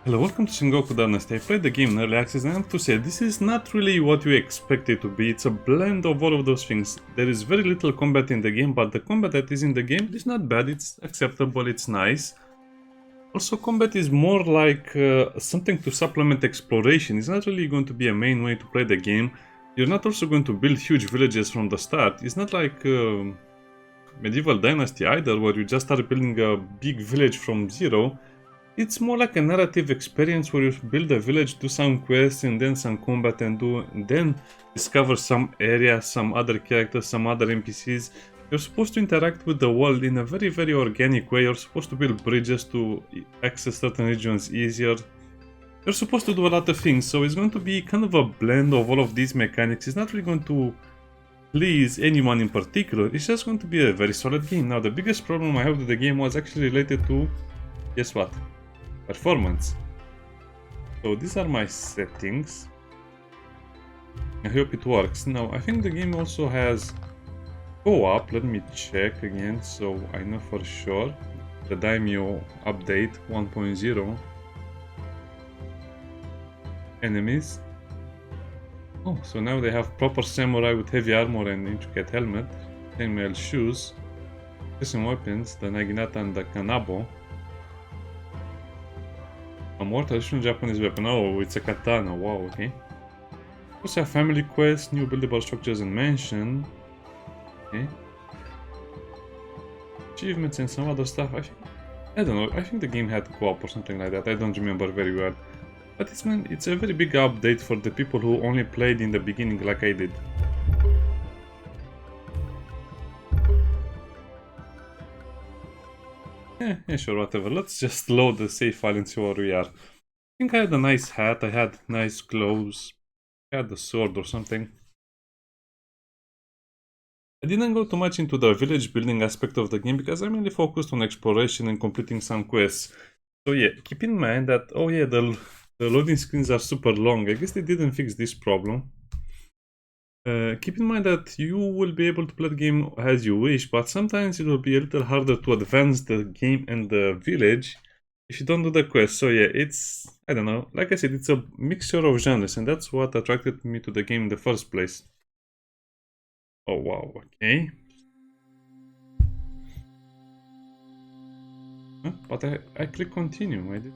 Hello, welcome to Sengoku Dynasty. I played the game in early access and I have to say, this is not really what you expect it to be. It's a blend of all of those things. There is very little combat in the game, but the combat that is in the game is not bad, it's acceptable, it's nice. Also, combat is more like something to supplement exploration. It's not really going to be a main way to play the game. You're not also going to build huge villages from the start. It's not like Medieval Dynasty either, where you just start building a big village from zero. It's more like a narrative experience where you build a village, do some quests, and then some combat, and then discover some area, some other characters, some other NPCs. You're supposed to interact with the world in a very, very organic way. You're supposed to build bridges to access certain regions easier. You're supposed to do a lot of things, so it's going to be kind of a blend of all of these mechanics. It's not really going to please anyone in particular. It's just going to be a very solid game. Now, the biggest problem I have with the game was actually related to, guess what? Performance. So these are my settings. I hope it works. Now I think the game also has co-op. Let me check again so I know for sure. The Daimyo update 1.0. Enemies. Oh, so now they have proper samurai with heavy armor and intricate helmet, chainmail shoes, custom weapons, the Naginata and the Kanabo. A more traditional Japanese weapon. Oh, it's a katana. Wow, okay. Also a family quest, new buildable structures and mansion. Okay. Achievements and some other stuff. I don't know. I think the game had co-op or something like that. I don't remember very well. But it's a very big update for the people who only played in the beginning like I did. Yeah, sure, whatever. Let's just load the save file and see where we are. I think I had a nice hat, I had nice clothes, I had a sword or something. I didn't go too much into the village building aspect of the game because I'm really focused on exploration and completing some quests. So yeah, keep in mind that, oh yeah, the loading screens are super long. I guess they didn't fix this problem. Keep in mind that you will be able to play the game as you wish, but sometimes it will be a little harder to advance the game and the village if you don't do the quest. So yeah, I don't know, like I said, it's a mixture of genres, and that's what attracted me to the game in the first place. Oh wow, okay. Huh? But I click continue, I did.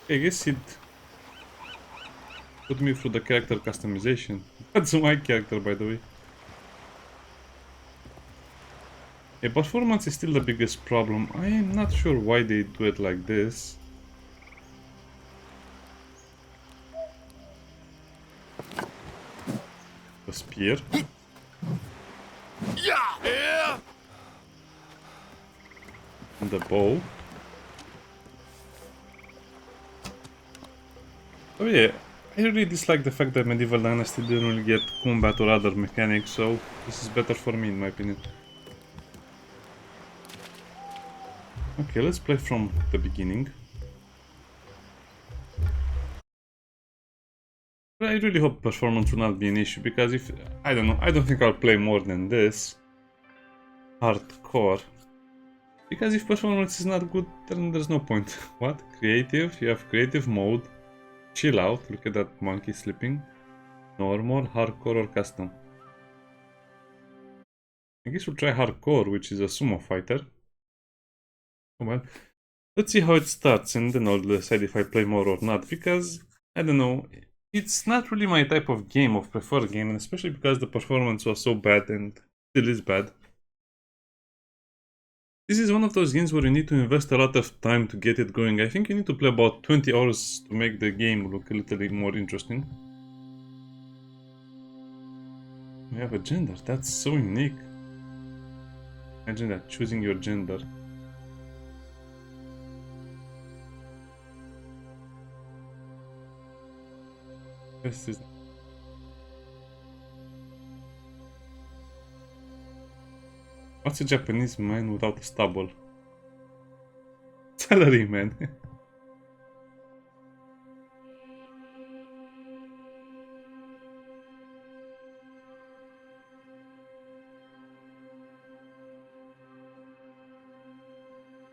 I guess it put me through the character customization. That's my character, by the way. Yeah, performance is still the biggest problem. I am not sure why they do it like this. The spear. And the bow. Oh yeah, I really dislike the fact that Medieval Dynasty didn't really get combat or other mechanics, so this is better for me in my opinion. Okay, let's play from the beginning. I really hope performance will not be an issue, because if, I don't know, I don't think I'll play more than this. Hardcore. Because if performance is not good, then there's no point. What? Creative? You have creative mode. Chill out, look at that monkey sleeping. Normal, hardcore or custom. I guess we'll try hardcore, which is a sumo fighter. Oh well. Let's see how it starts and then I'll decide if I play more or not, because, I don't know, it's not really my type of game, of preferred game, and especially because the performance was so bad and still is bad. This is one of those games where you need to invest a lot of time to get it going. I think you need to play about 20 hours to make the game look a little bit more interesting. We have a gender, that's so unique. Imagine that, choosing your gender. This is... What's a Japanese man without a stubble? Salary man.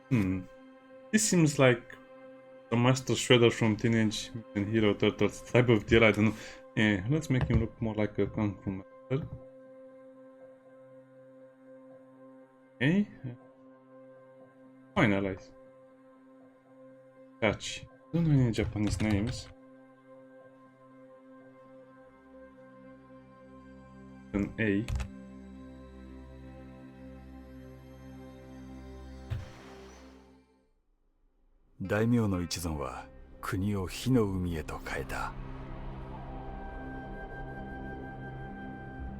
This seems like a Master Shredder from Teenage Mutant Hero Turtles type of deal, I don't know. Yeah, let's make him look more like a Kung Fu Master. Okay. Finalize. Catch. I don't know any Japanese names. An A. Daimyoの一存は国を火の海へと変えた。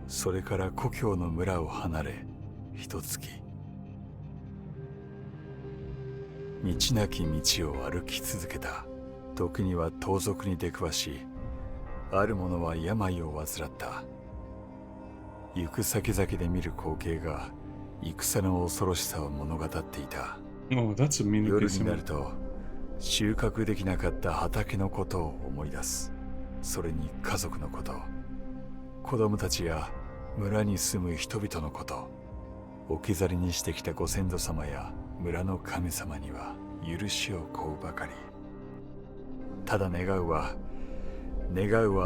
それから故郷の村を離れ、一月。道なき道を歩き続けた。時には盗賊に出くわし、ある者は病を患った。行く先々で見る光景が戦の恐ろしさを物語っていた。Oh, that's a mini 夜になると収穫できなかった畑のことを思い出す。それに家族のこと、子供たちや村に住む人々のこと、置き去りにしてきたご先祖様や村の神様には許しを請うばかり。ただ願うは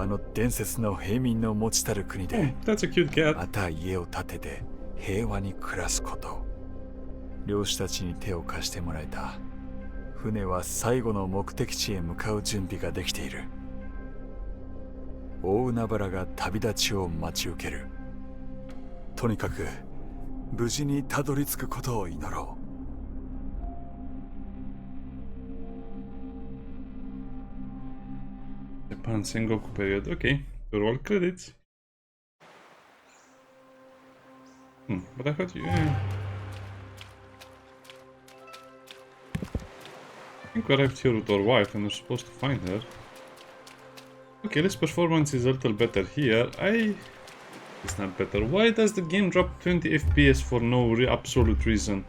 あの伝説の平民の持ちたる国で、That's a cute cat. また家を建てて平和に暮らすこと。漁師たちに手を貸してもらえた。船は最後の目的地へ向かう準備ができている。大海原が旅立ちを待ち受ける。とにかく無事にたどり着くことを祈ろう。Japan Sengoku period. Okay, to roll credits. But I thought you. I think we arrived here with our wife and we're supposed to find her. Okay, this performance is a little better here. It's not better. Why does the game drop 20 FPS for no absolute reason?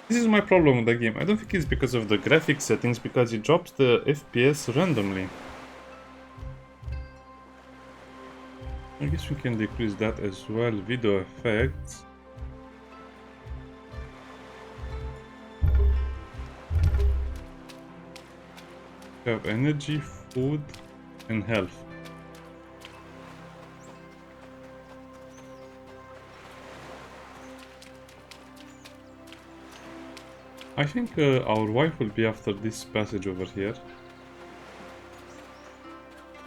This is my problem with the game. I don't think it's because of the graphics settings, because it drops the FPS randomly. I guess we can decrease that as well. Video effects. We have energy, food, and health. I think our wife will be after this passage over here.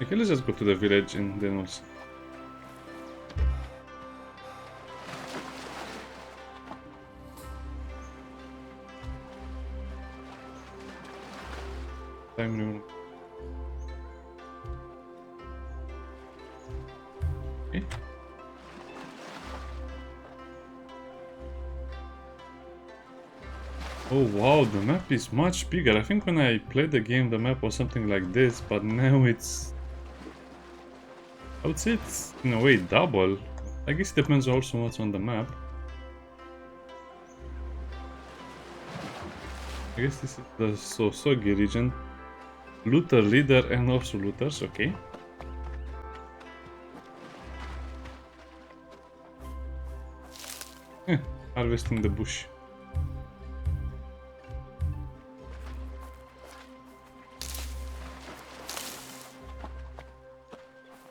Okay, let's just go to the village and then we'll see. Time room. Okay. Oh wow, the map is much bigger. I think when I played the game the map was something like this, but now it's... I would say it's in a way double. I guess it depends also what's on the map. I guess this is the Sosogi region. Looter leader and also looters, okay. Harvesting the bush.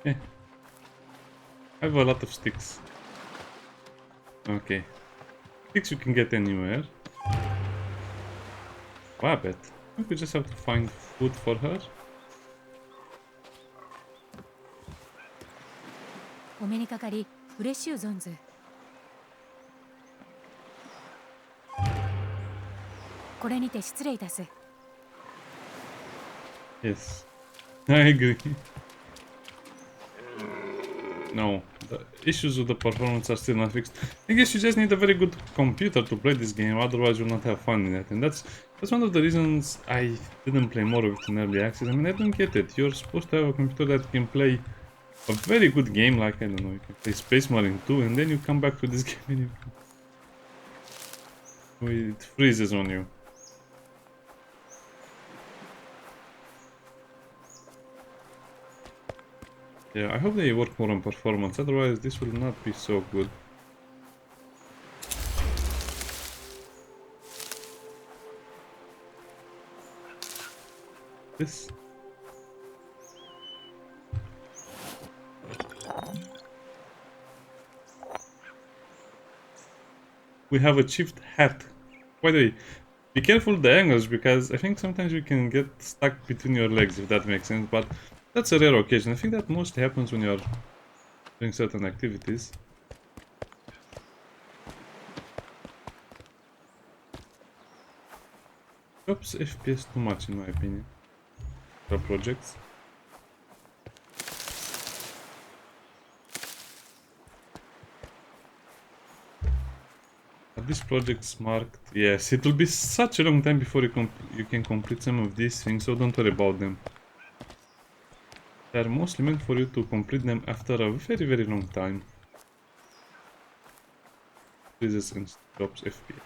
I have a lot of sticks. Okay. Sticks you can get anywhere. Rabbit. I think we just have to find food for her. お目にかかり嬉しゅう存ず。これにて失礼いたす。Yes. I agree. No, the issues with the performance are still not fixed. I guess you just need a very good computer to play this game, otherwise you'll not have fun in it. And that's one of the reasons I didn't play more of it in early access. I mean, I don't get it. You're supposed to have a computer that can play a very good game, like, I don't know, you can play Space Marine 2, and then you come back to this game and it freezes on you. Yeah, I hope they work more on performance, otherwise this will not be so good. this. We have achieved hat. By the way, be careful the angles because I think sometimes you can get stuck between your legs, if that makes sense, but that's a rare occasion. I think that mostly happens when you're doing certain activities. Drops FPS too much in my opinion for projects. Are these projects marked? Yes, it will be such a long time before you can complete some of these things, so don't worry about them. They are mostly meant for you to complete them after a very very long time. Freezes and drops FPS.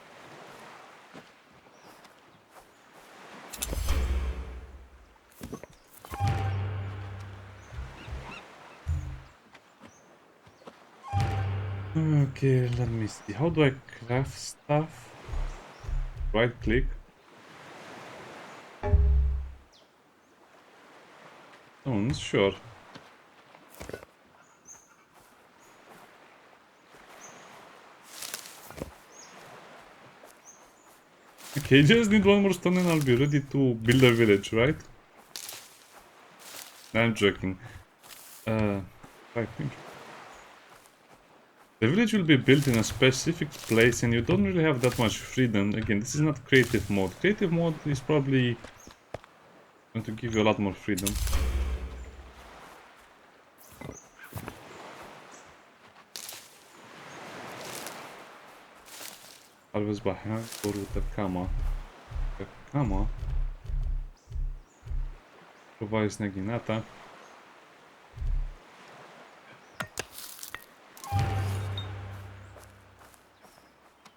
Okay, let me see. How do I craft stuff? Right click. Stones, sure. Okay, just need one more stone and I'll be ready to build a village, right? I'm joking. I think the village will be built in a specific place and you don't really have that much freedom. Again, this is not creative mode. Creative mode is probably going to give you a lot more freedom. Harvest by hand or with a kama. The kama provides naginata.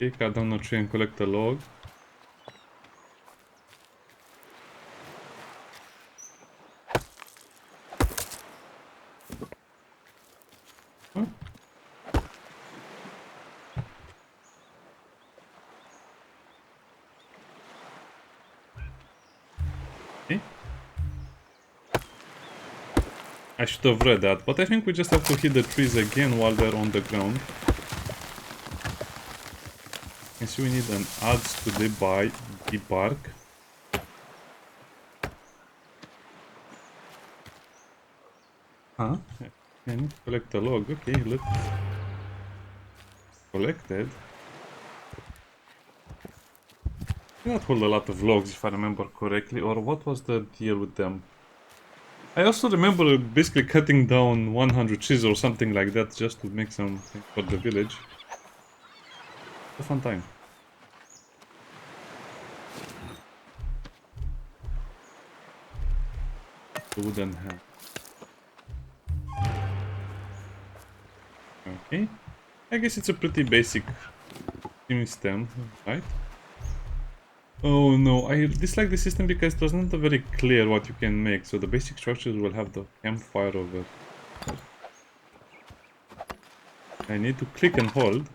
Okay, cut down a tree and collect a log. Huh? Okay. I should have read that, but I think we just have to hit the trees again while they're on the ground. And so we need an adds to the bark. Huh? I need to collect a log. Okay, let's collect it. Cannot hold a lot of logs if I remember correctly, or what was the deal with them? I also remember basically cutting down 100 trees or something like that just to make something for the village. A fun time. The wooden hand. Okay. I guess it's a pretty basic team stem, right? Oh no, I dislike the system because it was not very clear what you can make, so the basic structures will have the campfire over. I need to click and hold.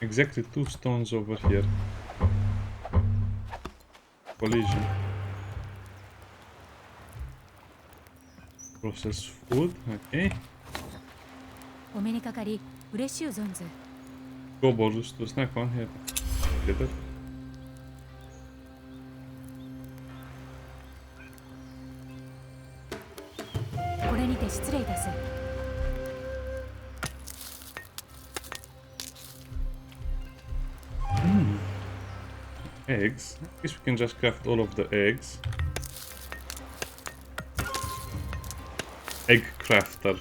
Exactly 2 stones over here. Collision. Process food, okay. お目にかかり嬉しゅう存ず。 Go borders to snack on here. Get it?これにて失礼いたす。 Eggs. I guess we can just craft all of the eggs. Egg crafter.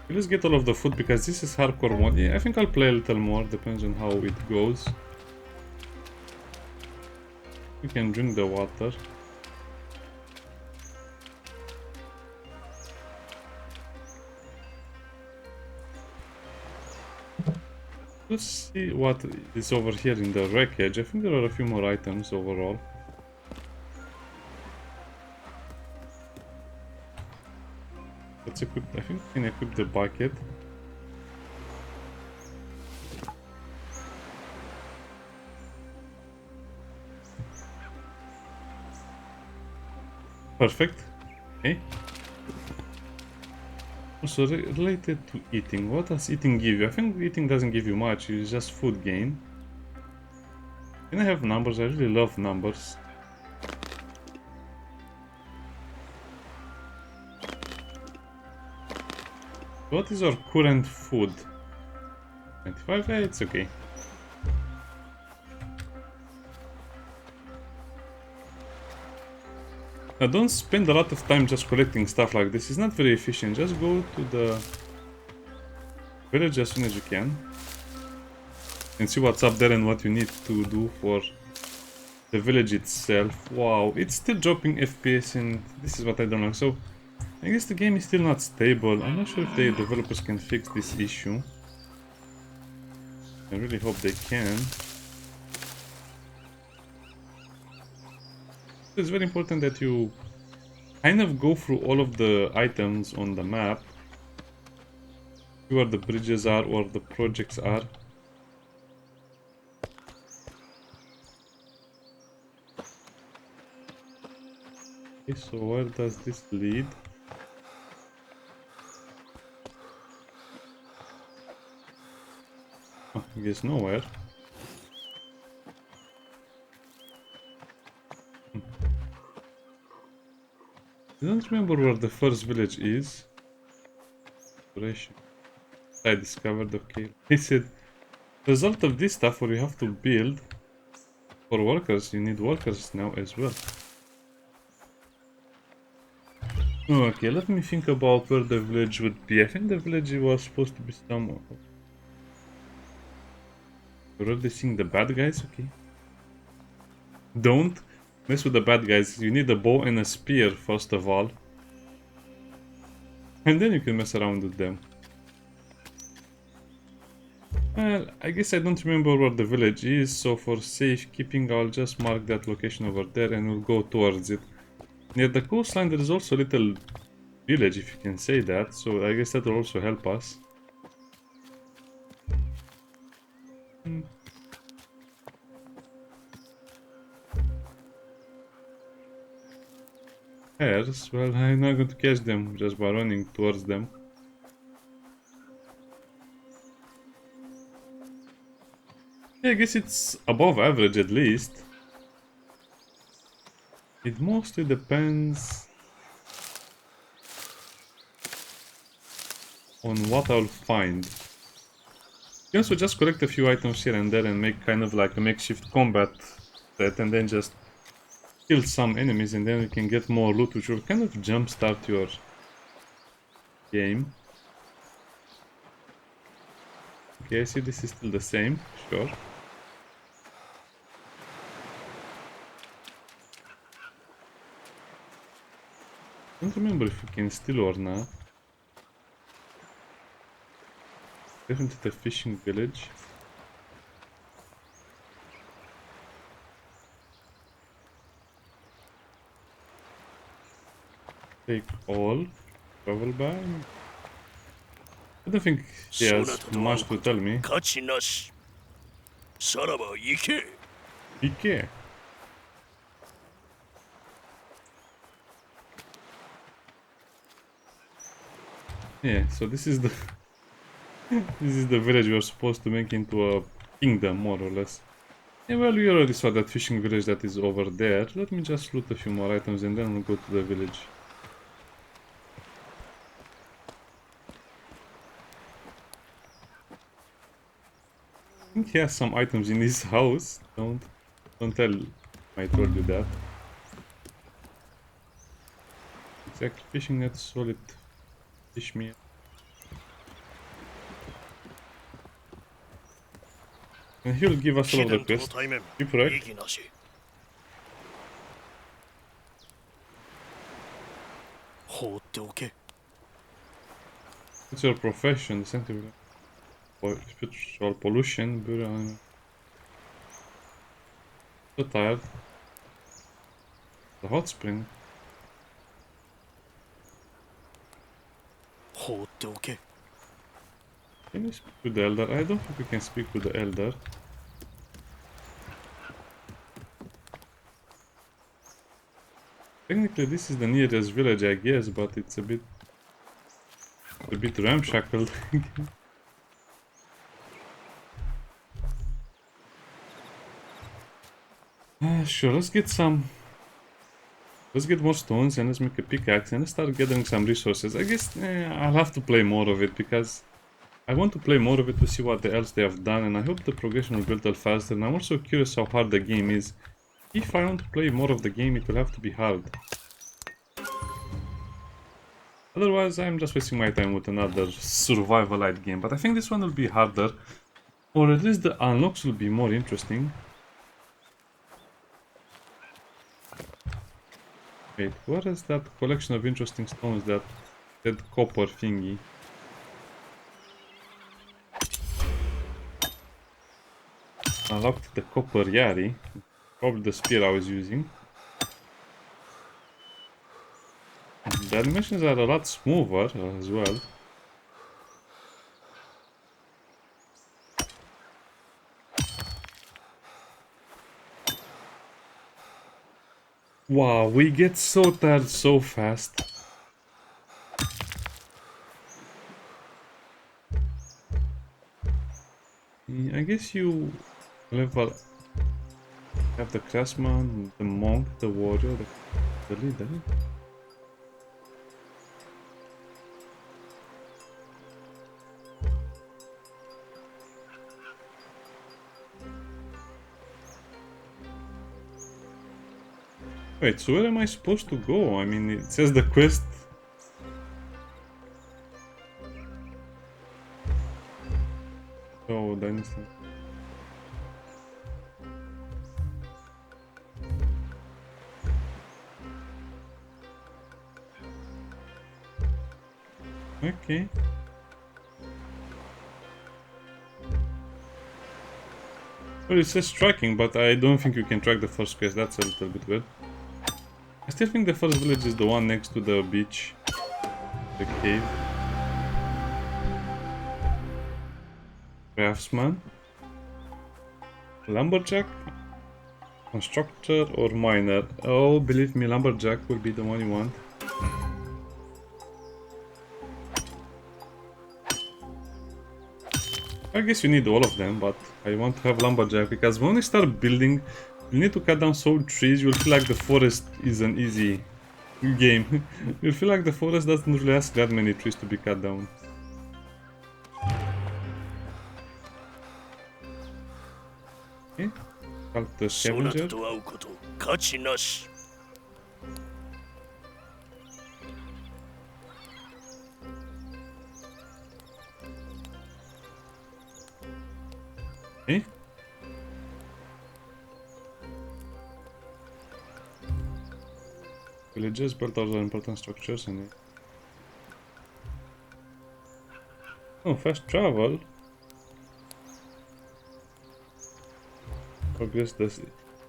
Let's get all of the food because this is hardcore mode. Yeah, I think I'll play a little more, depends on how it goes. We can drink the water. Let's see what is over here in the wreckage. I think there are a few more items overall. let's equip. I think we can equip the bucket. Perfect. Okay. Also, related to eating, what does eating give you? I think eating doesn't give you much, it's just food gain. Can I have numbers? I really love numbers. What is our current food? 25? Yeah, it's okay. Now don't spend a lot of time just collecting stuff like this, it's not very efficient. Just go to the village as soon as you can and see what's up there and what you need to do for the village itself. Wow, it's still dropping FPS and this is what I don't like. So I guess the game is still not stable. I'm not sure if the developers can fix this issue. I really hope they can. It's very important that you kind of go through all of the items on the map, see where the bridges are or the projects are. Okay, so where does this lead? Oh, I guess nowhere. I don't remember where the first village is. I discovered, okay. He said, result of this stuff where you have to build for workers, you need workers now as well. Okay, let me think about where the village would be. I think the village was supposed to be somewhere. We're already seeing the bad guys, okay. Don't mess with the bad guys. You need a bow and a spear first of all. And then you can mess around with them. Well, I guess I don't remember where the village is, so for safekeeping I'll just mark that location over there and we'll go towards it. Near the coastline there is also a little village, if you can say that, so I guess that will also help us. Hares? Well, I'm not going to catch them just by running towards them. Yeah, I guess it's above average at least. It mostly depends on what I'll find. You can also just collect a few items here and there and make kind of like a makeshift combat set and then just kill some enemies and then you can get more loot, which will kind of jumpstart your game. Okay, I see this is still the same, sure. I don't remember if we can steal or not. Definitely the fishing village. Take all. Travel by. I don't think he has much to tell me. Ike. Yeah, so this is the this is the village we are supposed to make into a kingdom, more or less. Yeah, well, we already saw that fishing village that is over there. Let me just loot a few more items and then we'll go to the village. I think he has some items in his house. Don't tell I told you that. Exactly, fishing net, solid fish meal. And he'll give us all of the quests. You correct? What's your profession? The center spiritual pollution, but I'm so tired. The hot spring. 放っておけ。 Can you speak with the elder? I don't think we can speak with the elder. Technically, this is the nearest village, I guess, but it's a bit ramshackle. Sure, let's get more stones and let's make a pickaxe and let's start gathering some resources. I guess I'll have to play more of it because I want to play more of it to see what else they have done, and I hope the progression will be a little faster. And I'm also curious how hard the game is. If I want to play more of the game, it will have to be hard. Otherwise, I'm just wasting my time with another survivalite game. But I think this one will be harder, or at least the unlocks will be more interesting. Wait, what is that collection of interesting stones, that copper thingy? Unlocked the copper yari, probably the spear I was using. The animations are a lot smoother as well. Wow, we get so tired so fast. I guess you level have the craftsman, the monk, the warrior, the leader. Wait, so where am I supposed to go? I mean, it says the quest. Oh, Dynasty. Okay. Well, it says tracking, but I don't think you can track the first quest. That's a little bit weird. I still think the first village is the one next to the beach. The cave. Craftsman. Lumberjack. Constructor or miner. Oh, believe me, lumberjack will be the one you want. I guess you need all of them, but I want to have lumberjack because when you start building, you need to cut down so trees. You'll feel like the forest is an easy game. You'll feel like the forest doesn't really ask that many trees to be cut down. Okay, cut the そなた scavenger. と会うこと価値なし。 Okay. Villages built other important structures in it. Oh, fast travel. Progress this.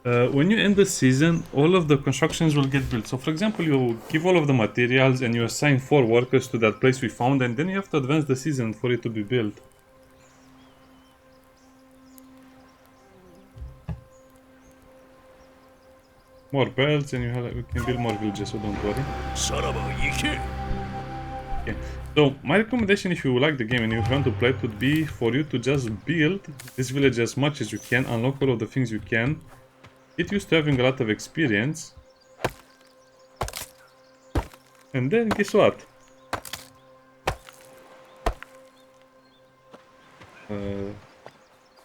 When you end the season, all of the constructions will get built. So, for example, you give all of the materials and you assign 4 workers to that place we found, and then you have to advance the season for it to be built. More belts, and we can build more villages, so don't worry. さらば行け。 Okay. So my recommendation, if you like the game and you want to play it, would be for you to just build this village as much as you can, unlock all of the things you can, get used to having a lot of experience, and then guess what?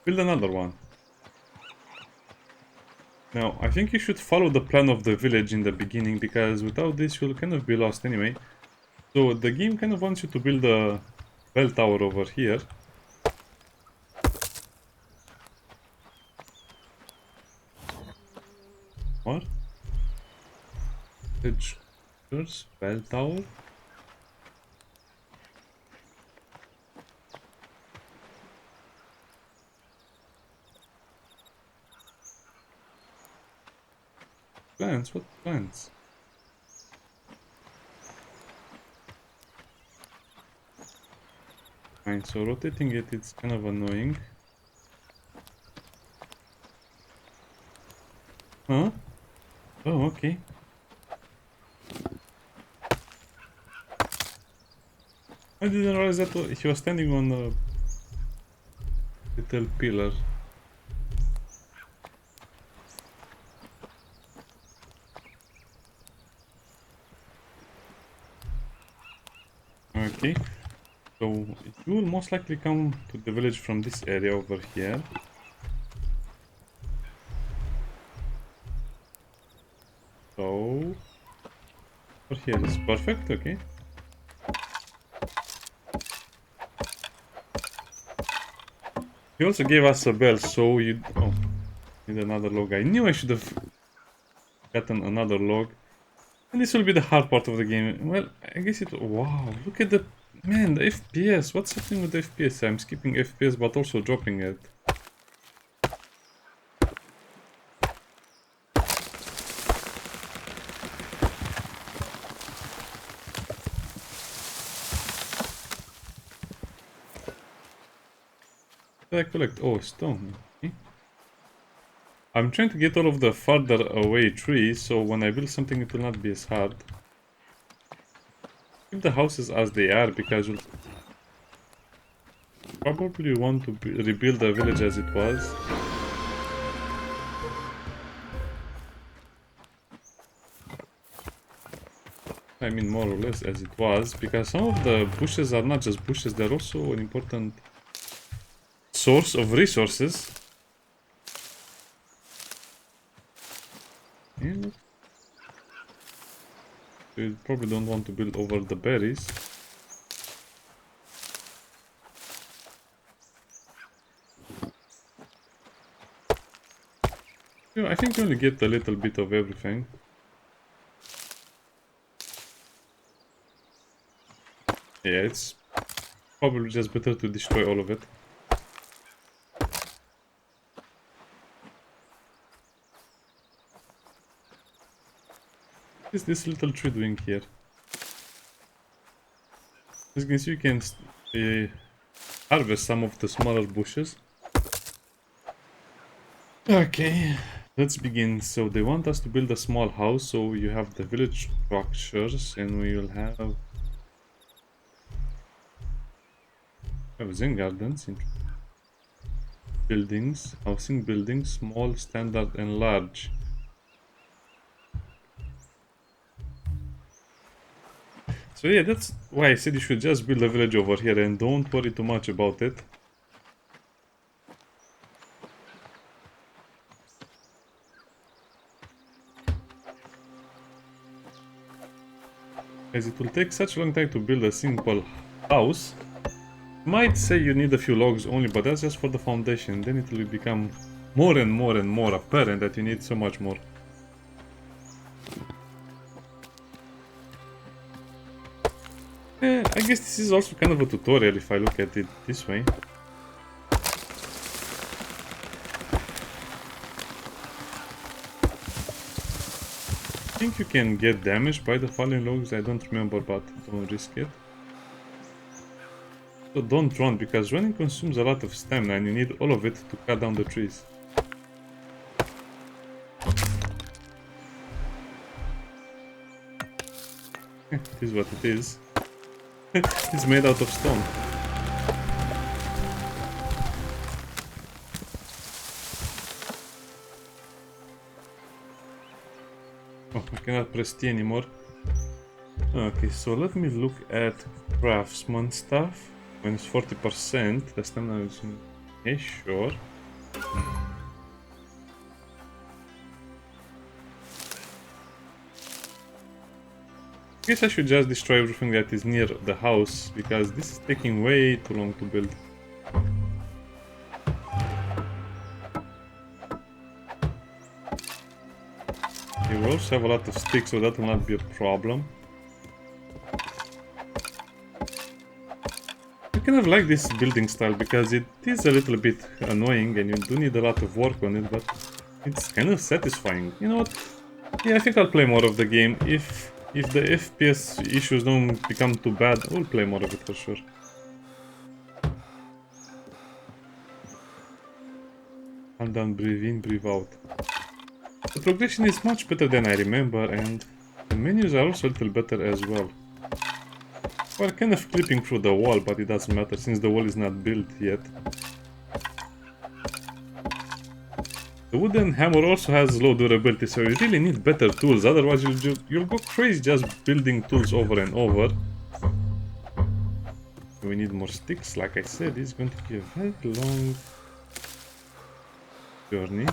Build another one. Now, I think you should follow the plan of the village in the beginning, because without this you'll kind of be lost anyway. So the game kind of wants you to build a bell tower over here. What? There's bell tower? Plants? What plants? Fine, so rotating it, it's kind of annoying. Huh? Oh, okay. I didn't realize that he was standing on a little pillar. Okay, so you will most likely come to the village from this area over here. So over here is perfect, okay. He also gave us a bell, so you need another log. I knew I should have gotten another log. And this will be the hard part of the game. Well, I guess it... Wow, look at the... Man, the FPS. What's happening with the FPS? I'm skipping FPS, but also dropping it. What did I collect? Oh, stone. Okay. I'm trying to get all of the farther away trees, so when I build something it will not be as hard. Keep the houses as they are, because you'll probably want to rebuild the village as it was. I mean, more or less as it was, because some of the bushes are not just bushes, they're also an important source of resources. Yeah. You probably don't want to build over the berries. Yeah, I think you only get a little bit of everything. Yeah, it's probably just better to destroy all of it. What is this little tree doing here? As you can see, you can harvest some of the smaller bushes. Okay, let's begin. So they want us to build a small house, so you have the village structures, and we will have Zen gardens, buildings, housing buildings, small, standard, and large. So yeah, that's why I said you should just build a village over here and don't worry too much about it. As it will take such a long time to build a simple house. Might say you need a few logs only, but that's just for the foundation. Then it will become more and more and more apparent that you need so much more. I guess this is also kind of a tutorial if I look at it this way. I think you can get damaged by the falling logs, I don't remember, but don't risk it. So don't run, because running consumes a lot of stamina and you need all of it to cut down the trees. It is what it is. It's made out of stone. Oh, I cannot press T anymore. Okay, so let me look at craftsman stuff. When it's 40%, the stamina is... Okay, sure. I guess I should just destroy everything that is near the house, because this is taking way too long to build. You will also have a lot of sticks, so that will not be a problem. I kind of like this building style, because it is a little bit annoying and you do need a lot of work on it, but it's kind of satisfying. You know what? Yeah, I think I'll play more of the game. If the FPS issues don't become too bad, I'll play more of it for sure. Calm down, breathe in, breathe out. The progression is much better than I remember, and the menus are also a little better as well. We're kind of clipping through the wall, but it doesn't matter since the wall is not built yet. The wooden hammer also has low durability, so you really need better tools, otherwise you'll go crazy just building tools over and over. We need more sticks, like I said, it's going to be a very long journey. You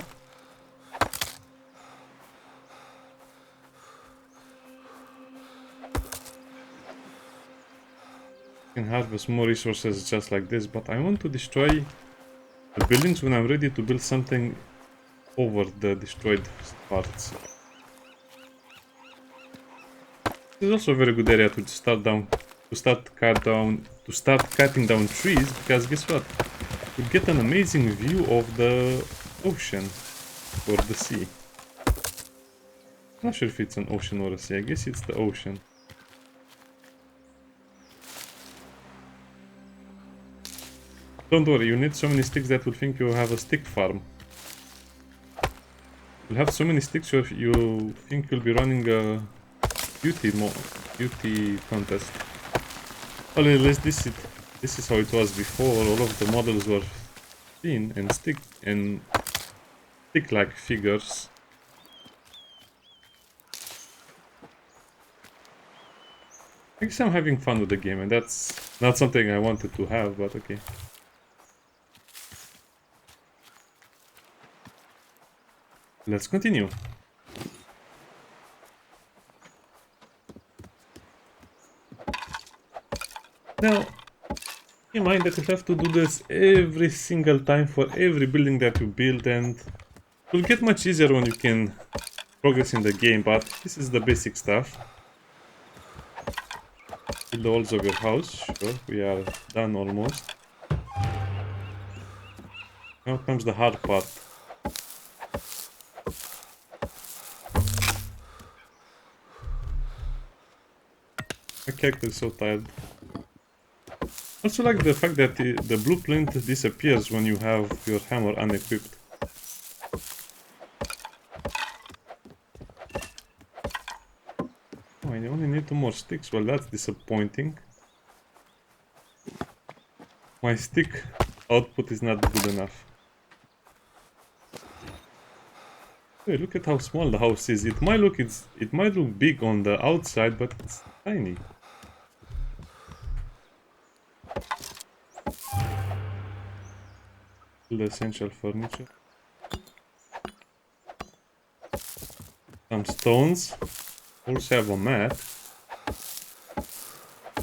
can harvest more resources just like this, but I want to destroy the buildings when I'm ready to build something over the destroyed parts. This is also a very good area to start cutting down trees, because guess what? You get an amazing view of the ocean or the sea. I'm not sure if it's an ocean or a sea. I guess it's the ocean. Don't worry, you need so many sticks that will think you have a stick farm. You'll have so many sticks you think you'll be running a beauty contest. Well, at least this is how it was before. All of the models were thin and stick-like figures. I guess I'm having fun with the game, and that's not something I wanted to have, but okay. Let's continue. Now, keep in mind that you have to do this every single time for every building that you build, and it will get much easier when you can progress in the game, but this is the basic stuff. Build the walls of your house. Sure, we are done almost. Now comes the hard part. My character is so tired. Also like the fact that the blueprint disappears when you have your hammer unequipped. Oh, I only need 2 more sticks. Well, that's disappointing. My stick output is not good enough. Hey, look at how small the house is. It might look big on the outside, but it's tiny. The essential furniture. Some stones. Also have a mat. I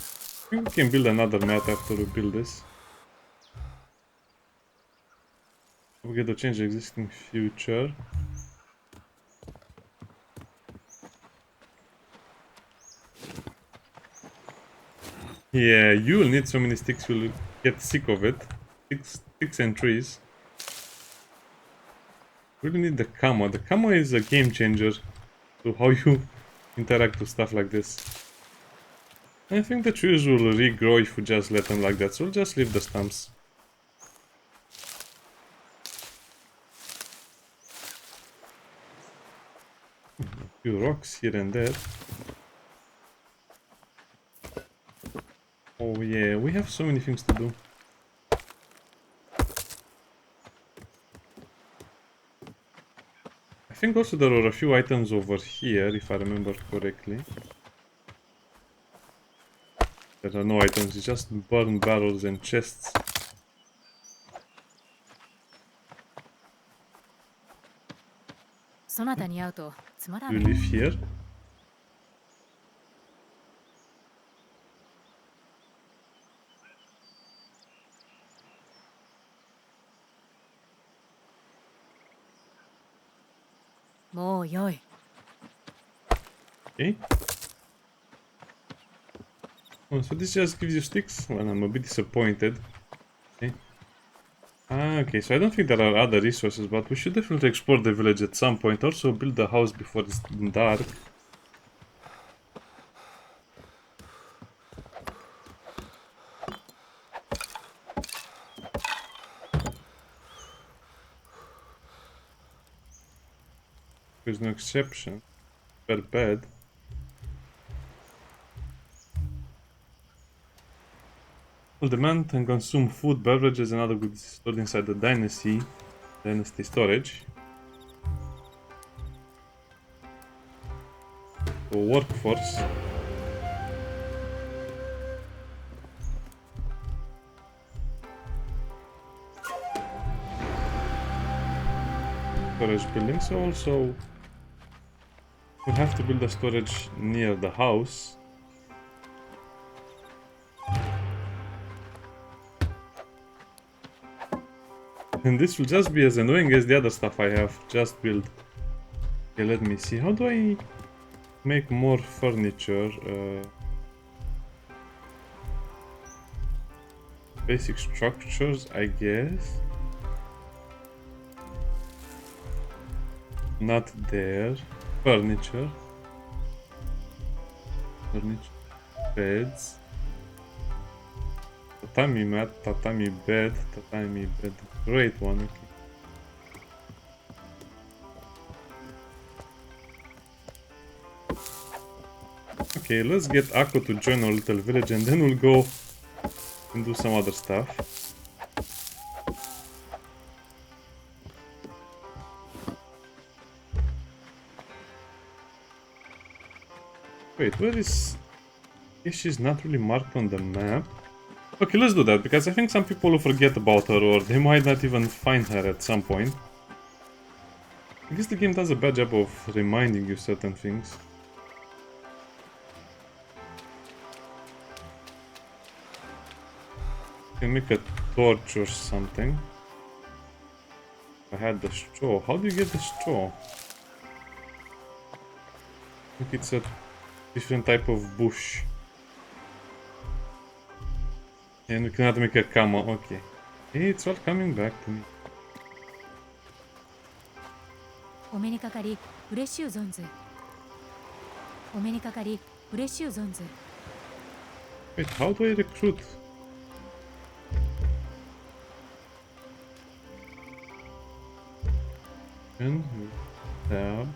think we can build another mat after we build this. We get to change the existing future. Yeah, you will need so many sticks, you'll get sick of it. Sticks and trees. Really need the camo. The camo is a game changer to how you interact with stuff like this. I think the trees will regrow if we just let them like that, so we'll just leave the stumps. A few rocks here and there. Oh yeah, we have so many things to do. I think also there are a few items over here, if I remember correctly. There are no items, it's just burned barrels and chests. You live here? Okay. Oh, so this just gives you sticks? Well, I'm a bit disappointed. Okay. Ah, okay, so I don't think there are other resources, but we should definitely explore the village at some point. Also build the house before it's dark. There's no exception. Very bad. All demand and consume food, beverages, and other goods stored inside the dynasty storage. So workforce. Storage building. So also we have to build a storage near the house. And this will just be as annoying as the other stuff I have just built. Okay, let me see. How do I make more furniture? Basic structures, I guess. Not there. Furniture. Beds. Tatami mat, tatami bed, tatami bed. Great one, okay. Okay, let's get Akko to join our little village and then we'll go and do some other stuff. Wait, where is... She's not really marked on the map. Okay, let's do that, because I think some people will forget about her or they might not even find her at some point. I guess the game does a bad job of reminding you certain things. You can make a torch or something. I had the straw. How do you get the straw? I think it's a different type of bush. And we cannot make a kama, okay. Hey, it's all coming back to me. お目にかかり嬉しゅう存ず。お目にかかり嬉しゅう存ず。 Wait, how do I recruit? And tab.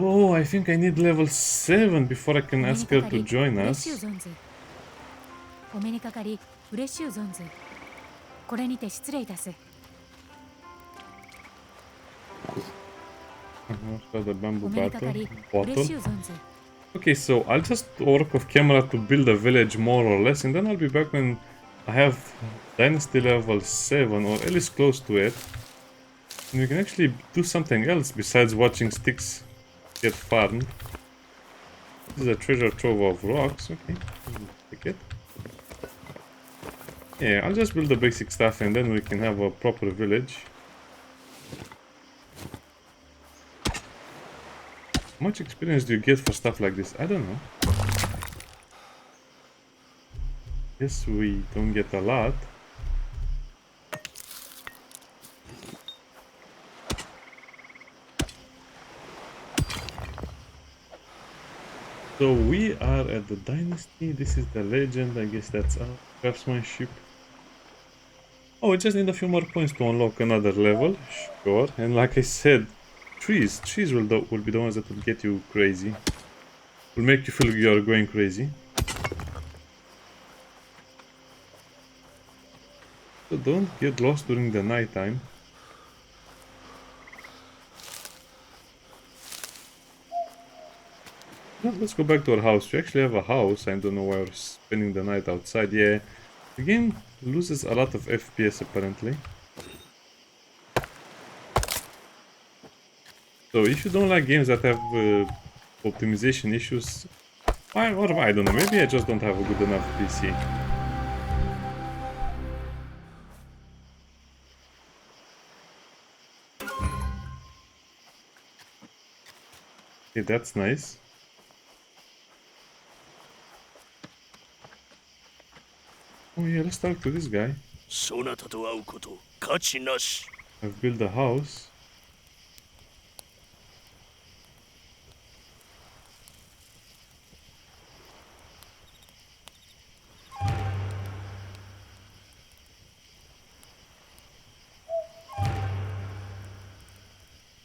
Oh, I think I need level 7 before I can ask her to join us. お目にかかり嬉しゅう存ず。これにて失礼いたす。 Got the bamboo お目にかかり bottle. 嬉しゅう存ず。 Okay, so I'll just work off camera to build a village more or less, and then I'll be back when I have Dynasty level 7, or at least close to it. And we can actually do something else besides watching sticks get farmed. This is a treasure trove of rocks, okay. Take it. Yeah, I'll just build the basic stuff and then we can have a proper village. How much experience do you get for stuff like this? I don't know. Guess we don't get a lot. So we are at the Dynasty. This is the legend. I guess that's our craftsmanship. Oh, we just need a few more points to unlock another level. Sure. And like I said, trees will be the ones that will get you crazy. Will make you feel you're going crazy. So don't get lost during the night time. Well, let's go back to our house. We actually have a house. I don't know why we're spending the night outside. Yeah, the game loses a lot of FPS apparently. So if you don't like games that have optimization issues, or I don't know, maybe I just don't have a good enough PC. Okay, that's nice. Oh yeah, let's talk to this guy. そなたと会うこと価値なし。 I've built a house.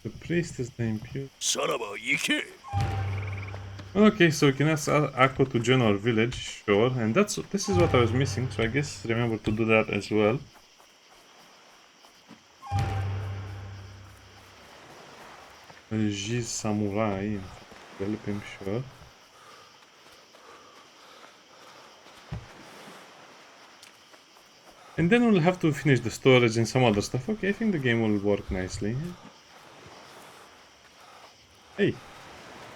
The priest is the impure. さらば行け Okay, so we can ask Akko to join our village, sure. And this is what I was missing, so I guess remember to do that as well. Giz Samurai, develop him, sure. And then we'll have to finish the storage and some other stuff. Okay, I think the game will work nicely. Hey,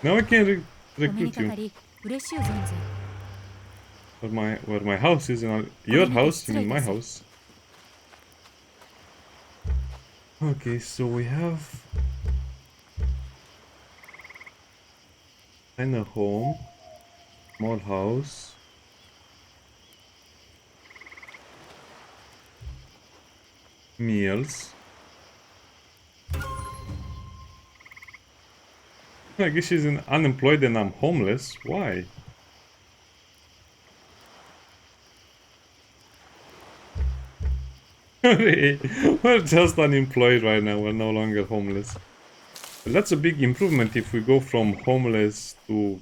now I can お目に recruit かか you. り嬉しゅう存ず Where my house is, in your house, you mean my house. Okay, so we have kind of home, small house. Meals. I guess she's unemployed and I'm homeless. Why? We're just unemployed right now. We're no longer homeless. But that's a big improvement if we go from homeless to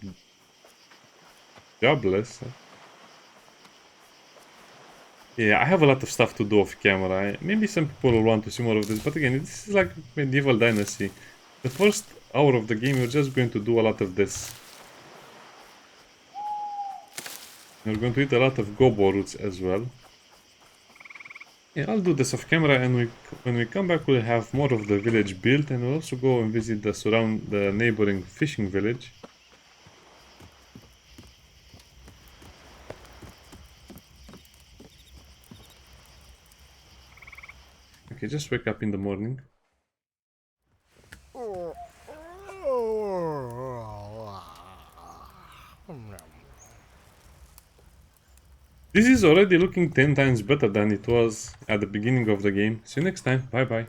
jobless. Yeah, I have a lot of stuff to do off camera. Maybe some people will want to see more of this, but again, this is like medieval dynasty. The first hour of the game, you're just going to do a lot of this. You're going to eat a lot of gobo roots as well. Yeah, I'll do this off camera, and when we come back, we'll have more of the village built, and we'll also go and visit the neighboring fishing village. Okay, just wake up in the morning. This is already looking 10 times better than it was at the beginning of the game. See you next time. Bye bye.